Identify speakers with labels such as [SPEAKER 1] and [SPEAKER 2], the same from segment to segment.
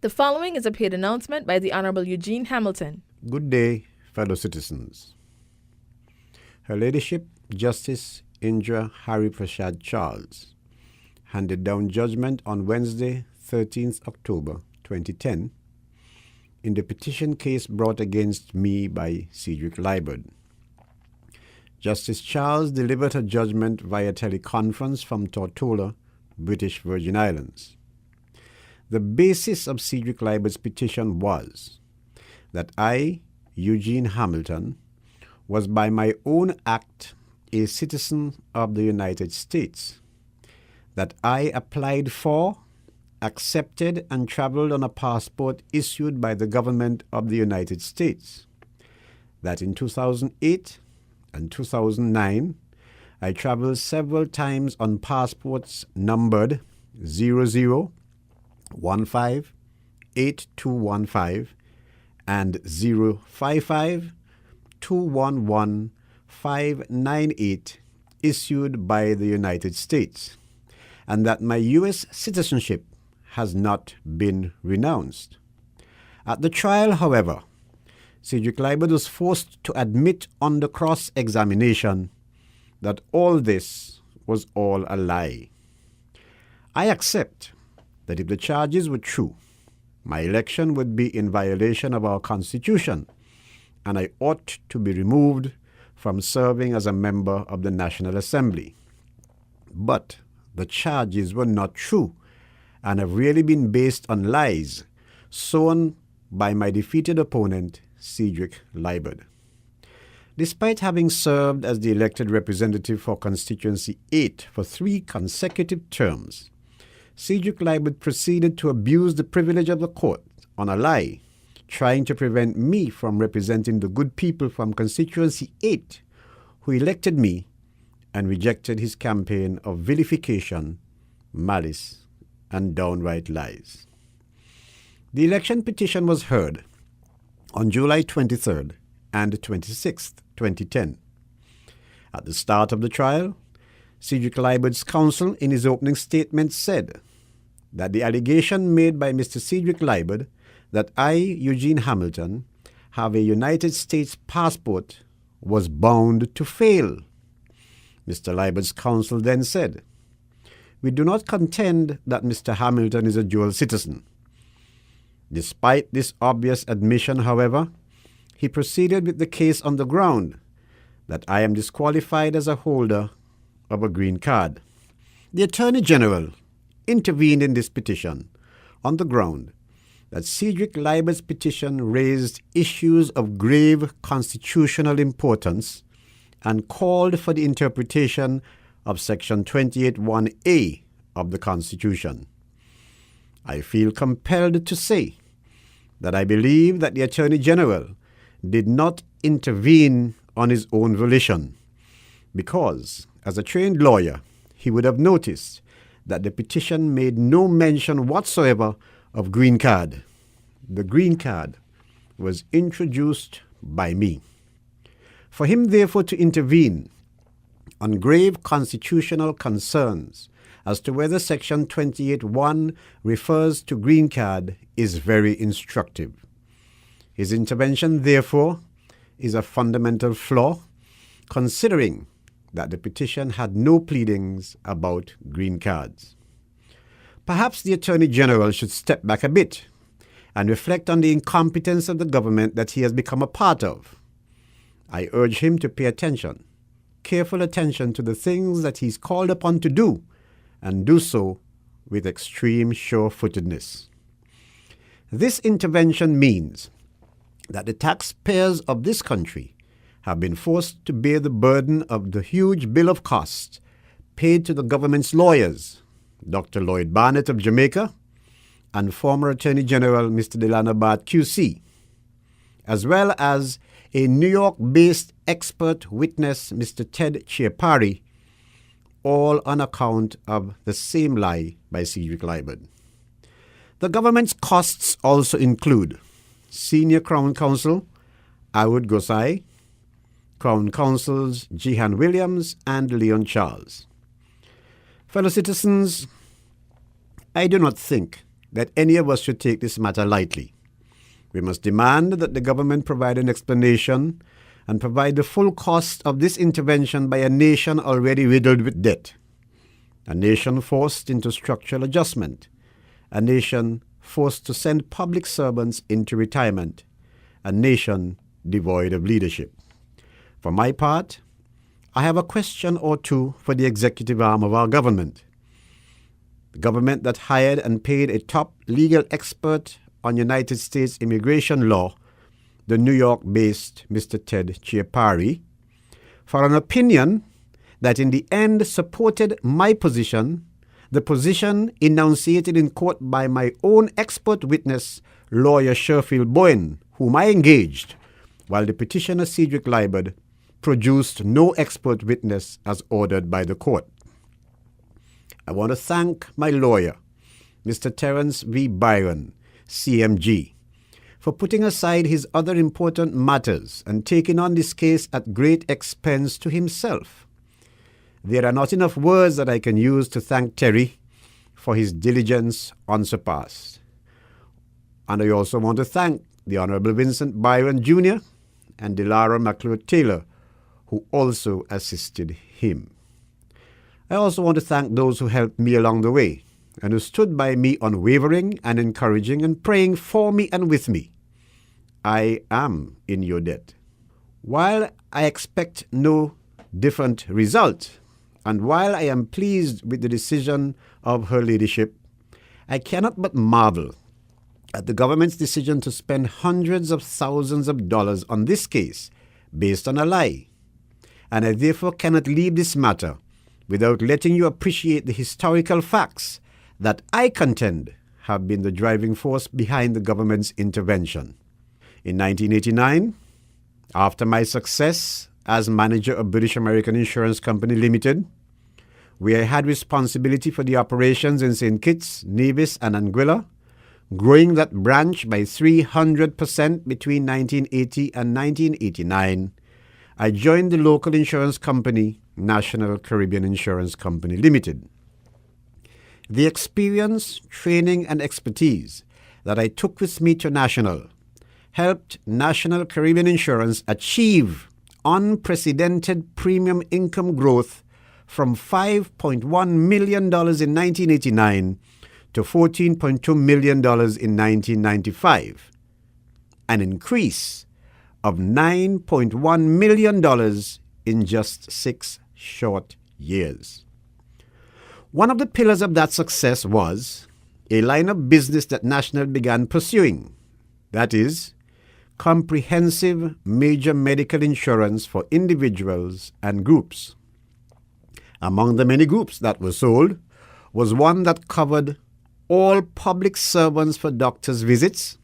[SPEAKER 1] The following is a paid announcement by the Honorable Eugene Hamilton.
[SPEAKER 2] Good day, fellow citizens. Her Ladyship, Justice Indra Hari Prasad Charles, handed down judgment on Wednesday, 13th October 2010, in the petition case brought against me by Cedric Liburd. Justice Charles delivered her judgment via teleconference from Tortola, British Virgin Islands. The basis of Cedric Liburd's petition was that I, Eugene Hamilton, was by my own act a citizen of the United States, that I applied for, accepted, and traveled on a passport issued by the government of the United States, that in 2008 and 2009, I traveled several times on passports numbered 0015, 8215, and 055, 211, 598 issued by the United States, and that my U.S. citizenship has not been renounced. At the trial, however, Cedric Liburd was forced to admit under cross-examination that all this was all a lie. I accept that if the charges were true, my election would be in violation of our Constitution, and I ought to be removed from serving as a member of the National Assembly. But the charges were not true and have really been based on lies sown by my defeated opponent, Cedric Liburd. Despite having served as the elected representative for Constituency 8 for 3 consecutive terms, Cedric Liburd proceeded to abuse the privilege of the court on a lie, trying to prevent me from representing the good people from Constituency 8 who elected me and rejected his campaign of vilification, malice, and downright lies. The election petition was heard on July 23rd and 26th, 2010. At the start of the trial, Cedric Liburd's counsel in his opening statement said that the allegation made by Mr. Cedric Liburd that I, Eugene Hamilton, have a United States passport was bound to fail. Mr. Liburd's counsel then said, "We do not contend that Mr. Hamilton is a dual citizen." Despite this obvious admission, however, he proceeded with the case on the ground that I am disqualified as a holder of a green card. The Attorney General intervened in this petition on the ground that Cedric Liburd's petition raised issues of grave constitutional importance and called for the interpretation of Section 28(1)(a) of the Constitution. I feel compelled to say that I believe that the Attorney General did not intervene on his own volition, because, as a trained lawyer, he would have noticed that the petition made no mention whatsoever of green card. The green card was introduced by me. For him, therefore, to intervene on grave constitutional concerns as to whether Section 28(1) refers to green card is very instructive. His intervention, therefore, is a fundamental flaw, considering that the petition had no pleadings about green cards. Perhaps the Attorney General should step back a bit and reflect on the incompetence of the government that he has become a part of. I urge him to pay attention, careful attention to the things that he's called upon to do, and do so with extreme sure-footedness. This intervention means that the taxpayers of this country have been forced to bear the burden of the huge bill of costs paid to the government's lawyers, Dr. Lloyd Barnett of Jamaica and former Attorney General Mr. Delano Bart QC, as well as a New York-based expert witness, Mr. Ted Chiapari, all on account of the same lie by Cedric Liburd. The government's costs also include Senior Crown Counsel Awood Gosai, Crown Counsels Jihan Williams and Leon Charles. Fellow citizens, I do not think that any of us should take this matter lightly. We must demand that the government provide an explanation and provide the full cost of this intervention by a nation already riddled with debt, a nation forced into structural adjustment, a nation forced to send public servants into retirement, a nation devoid of leadership. For my part, I have a question or two for the executive arm of our government. The government that hired and paid a top legal expert on United States immigration law, the New York-based Mr. Ted Chiapari, for an opinion that in the end supported my position, the position enunciated in court by my own expert witness, lawyer Sherfield Bowen, whom I engaged, while the petitioner Cedric Liburd produced no expert witness as ordered by the court. I want to thank my lawyer, Mr. Terence V. Byron, CMG, for putting aside his other important matters and taking on this case at great expense to himself. There are not enough words that I can use to thank Terry for his diligence unsurpassed. And I also want to thank the Honorable Vincent Byron Jr. and Delara McLeod Taylor, who also assisted him. I also want to thank those who helped me along the way and who stood by me unwavering and encouraging and praying for me and with me. I am in your debt. While I expect no different result, and while I am pleased with the decision of her ladyship, I cannot but marvel at the government's decision to spend hundreds of thousands of dollars on this case based on a lie. And I therefore cannot leave this matter without letting you appreciate the historical facts that I contend have been the driving force behind the government's intervention. In 1989, after my success as manager of British American Insurance Company Limited, where I had responsibility for the operations in St. Kitts-Nevis and Anguilla, growing that branch by 300% between 1980 and 1989, I joined the local insurance company, National Caribbean Insurance Company Limited. The experience, training, and expertise that I took with me to National helped National Caribbean Insurance achieve unprecedented premium income growth from $5.1 million in 1989 to $14.2 million in 1995, an increase of $9.1 million in just 6 short years. One of the pillars of that success was a line of business that National began pursuing, that is, comprehensive major medical insurance for individuals and groups. Among the many groups that were sold was one that covered all public servants for doctor's visits,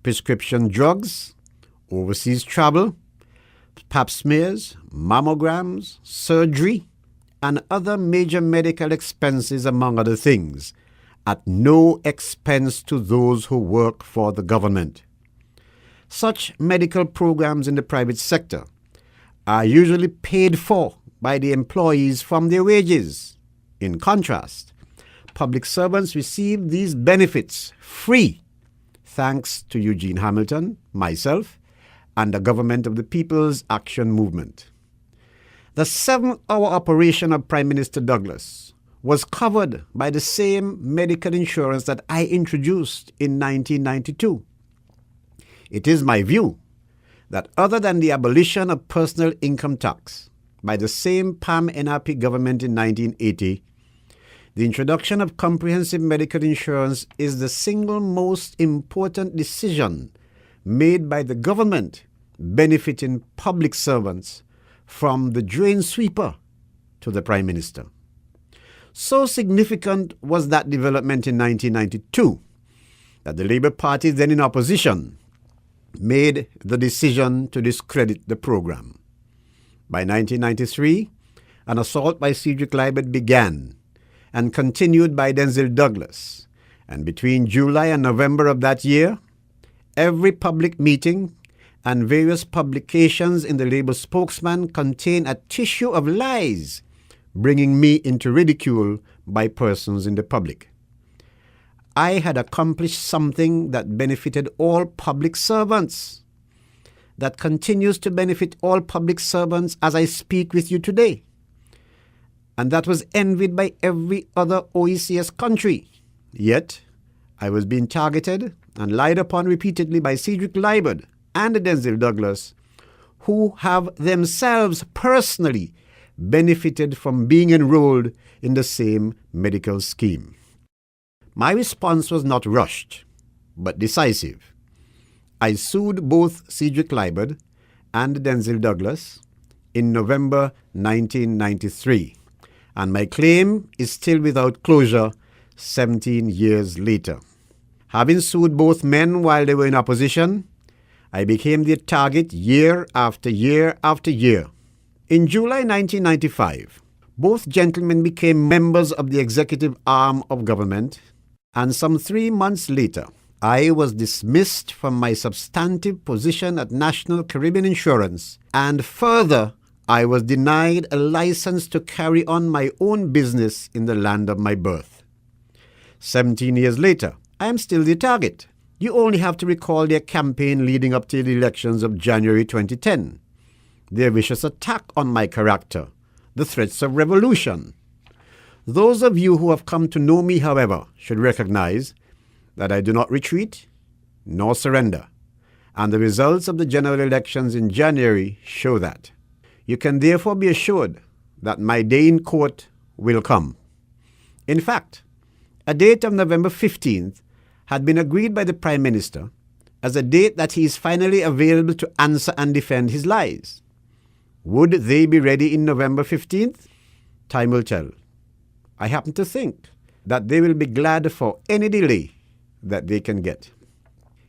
[SPEAKER 2] prescription drugs, overseas travel, pap smears, mammograms, surgery, and other major medical expenses, among other things, at no expense to those who work for the government. Such medical programs in the private sector are usually paid for by the employees from their wages. In contrast, public servants receive these benefits free, thanks to Eugene Hamilton, myself, and the Government of the People's Action Movement. The 7-hour operation of Prime Minister Douglas was covered by the same medical insurance that I introduced in 1992. It is my view that other than the abolition of personal income tax by the same PAM-NRP government in 1980, the introduction of comprehensive medical insurance is the single most important decision made by the government benefiting public servants, from the drain sweeper to the Prime Minister. So significant was that development in 1992 that the Labour Party, then in opposition, made the decision to discredit the program. By 1993, an assault by Cedric Liburd began and continued by Denzil Douglas. And between July and November of that year, every public meeting and various publications in the Labour spokesman contained a tissue of lies, bringing me into ridicule by persons in the public. I had accomplished something that benefited all public servants, that continues to benefit all public servants as I speak with you today, and that was envied by every other OECS country. Yet, I was being targeted and lied upon repeatedly by Cedric Liburd and Denzel Douglas, who have themselves personally benefited from being enrolled in the same medical scheme. My response was not rushed, but decisive. I sued both Cedric Liburd and Denzel Douglas in November 1993, and my claim is still without closure 17 years later. Having sued both men while they were in opposition, I became their target year after year after year. In July 1995, both gentlemen became members of the executive arm of government, and some 3 months later, I was dismissed from my substantive position at National Caribbean Insurance, and further, I was denied a license to carry on my own business in the land of my birth. 17 years later, I am still the target. You only have to recall their campaign leading up to the elections of January 2010, their vicious attack on my character, the threats of revolution. Those of you who have come to know me, however, should recognize that I do not retreat nor surrender, and the results of the general elections in January show that. You can therefore be assured that my day in court will come. In fact, a date of November 15th had been agreed by the Prime Minister as a date that he is finally available to answer and defend his lies. Would they be ready in November 15th? Time will tell. I happen to think that they will be glad for any delay that they can get.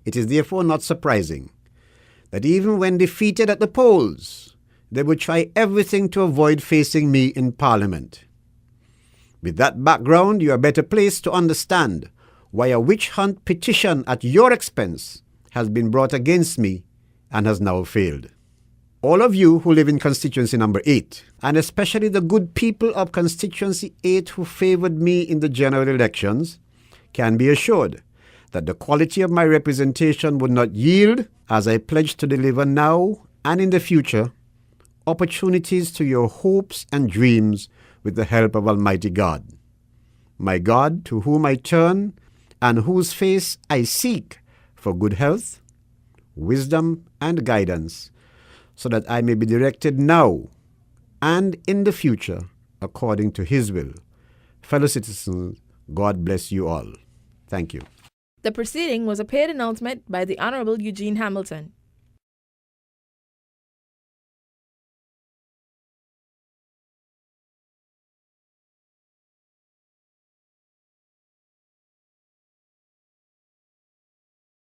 [SPEAKER 2] It is therefore not surprising that even when defeated at the polls, they would try everything to avoid facing me in Parliament. With that background, you are better placed to understand why a witch hunt petition at your expense has been brought against me and has now failed. All of you who live in constituency number 8, and especially the good people of constituency 8 who favored me in the general elections, can be assured that the quality of my representation would not yield, as I pledge to deliver now and in the future, opportunities to your hopes and dreams with the help of Almighty God. My God, to whom I turn and whose face I seek for good health, wisdom, and guidance, so that I may be directed now and in the future according to His will. Fellow citizens, God bless you all. Thank you.
[SPEAKER 1] The proceeding was a paid announcement by the Honorable Eugene Hamilton.